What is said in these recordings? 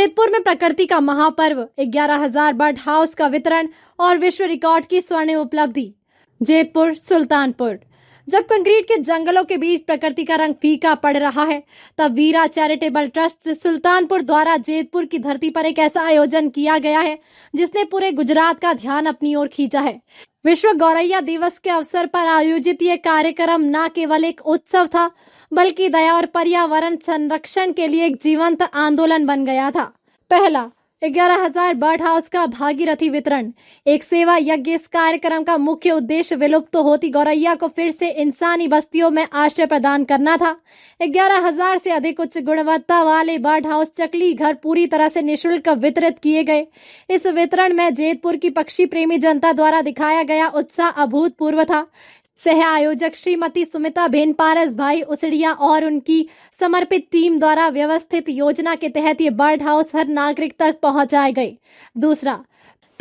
जेतपुर में प्रकृति का महापर्व 11,000 बर्ड हाउस का वितरण और विश्व रिकॉर्ड की स्वर्णिम उपलब्धि। जेतपुर सुल्तानपुर। जब कंक्रीट के जंगलों के बीच प्रकृति का रंग फीका पड़ रहा है, तब वीरा चैरिटेबल ट्रस्ट सुल्तानपुर द्वारा जेतपुर की धरती पर एक ऐसा आयोजन किया गया है जिसने पूरे गुजरात का ध्यान अपनी ओर खींचा है। विश्व गौरैया दिवस के अवसर पर आयोजित ये कार्यक्रम न केवल एक उत्सव था, बल्कि दया और पर्यावरण संरक्षण के लिए एक जीवंत आंदोलन बन गया था। पहला 11,000 बर्ड हाउस का भागीरथी वितरण एक सेवा यज्ञ। इस कार्यक्रम का मुख्य उद्देश्य विलुप्त होती गौरैया को फिर से इंसानी बस्तियों में आश्रय प्रदान करना था। 11,000 से अधिक उच्च गुणवत्ता वाले बर्ड हाउस चकली घर पूरी तरह से निःशुल्क वितरित किए गए। इस वितरण में जेतपुर की पक्षी प्रेमी जनता द्वारा दिखाया गया उत्साह अभूतपूर्व था। सह आयोजक श्रीमती सुमिता बेन पारस भाई उसड़िया और उनकी समर्पित टीम द्वारा व्यवस्थित योजना के तहत ये बर्ड हाउस हर नागरिक तक पहुंचाए गए। दूसरा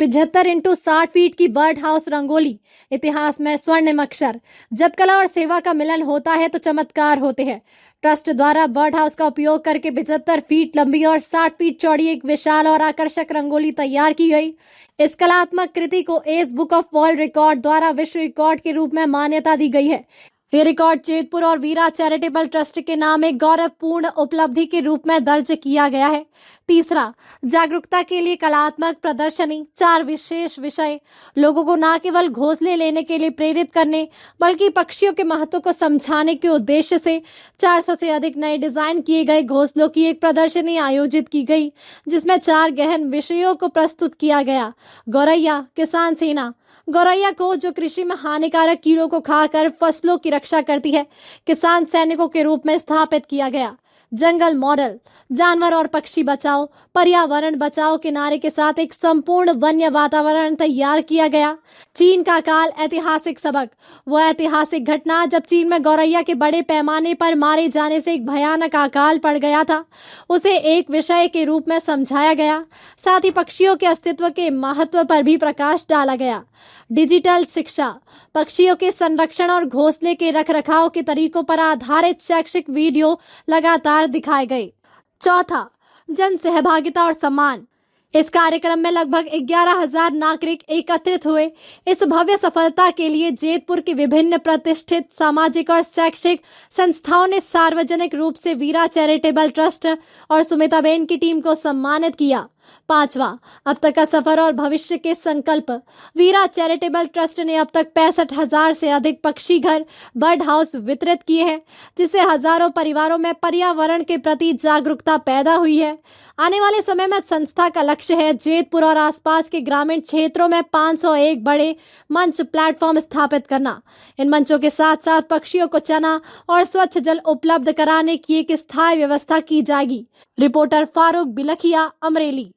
75x60 फीट की बर्ड हाउस रंगोली। इतिहास में स्वर्णिम अक्षर। जब कला और सेवा का मिलन होता है तो चमत्कार होते हैं। ट्रस्ट द्वारा बर्ड हाउस का उपयोग करके 75 फीट लंबी और 60 फीट चौड़ी एक विशाल और आकर्षक रंगोली तैयार की गई। इस कलात्मक कृति को S book of world record द्वारा विश्व रिकॉर्ड के रूप में मान्यता दी गई है। ये रिकॉर्ड जेतपुर और वीरा चैरिटेबल ट्रस्ट के नाम एक गौरवपूर्ण उपलब्धि के रूप में दर्ज किया गया है। तीसरा जागरूकता के लिए कलात्मक प्रदर्शनी। 4 विशेष विषय लोगों को न केवल घोंसले लेने के लिए प्रेरित करने, बल्कि पक्षियों के महत्व को समझाने के उद्देश्य से 400 से अधिक नए डिजाइन किए गए घोंसलों की एक प्रदर्शनी आयोजित की गई, जिसमें 4 गहन विषयों को प्रस्तुत किया गया। गौरैया, किसान सेना। गौरैया को, जो कृषि में हानिकारक कीड़ों को खाकर फसलों की रक्षा करती है, किसान सैनिकों के रूप में स्थापित किया गया। जंगल मॉडल। जानवर और पक्षी बचाओ, पर्यावरण बचाओ के नारे के साथ एक संपूर्ण वन्य वातावरण तैयार किया गया। चीन का काल, ऐतिहासिक सबक। वह ऐतिहासिक घटना जब चीन में गौरैया के बड़े पैमाने पर मारे जाने से एक भयानक अकाल पड़ गया था, उसे एक विषय के रूप में समझाया गया। साथ ही पक्षियों के अस्तित्व के महत्व पर भी प्रकाश डाला गया। डिजिटल शिक्षा। पक्षियों के संरक्षण और घोंसले के रखरखाव के तरीकों पर आधारित शैक्षिक वीडियो लगातार दिखाए गए। चौथा जन सहभागिता और सम्मान। इस कार्यक्रम में लगभग 11,000 नागरिक एकत्रित हुए। इस भव्य सफलता के लिए जेतपुर की विभिन्न प्रतिष्ठित सामाजिक और शैक्षिक संस्थाओं ने सार्वजनिक रूप से वीरा चैरिटेबल ट्रस्ट और सुमिता बेन की टीम को सम्मानित किया। पांचवा अब तक का सफर और भविष्य के संकल्प। वीरा चैरिटेबल ट्रस्ट ने अब तक 65,000 से अधिक पक्षी घर बर्ड हाउस वितरित किए हैं, जिससे हजारों परिवारों में पर्यावरण के प्रति जागरूकता पैदा हुई है। आने वाले समय में संस्था का लक्ष्य है जेतपुर और आसपास के ग्रामीण क्षेत्रों में 501 बड़े मंच प्लेटफॉर्म स्थापित करना। इन मंचों के साथ साथ पक्षियों को चना और स्वच्छ जल उपलब्ध कराने की एक स्थायी व्यवस्था की जाएगी। रिपोर्टर फारूक बिलखिया, अमरेली।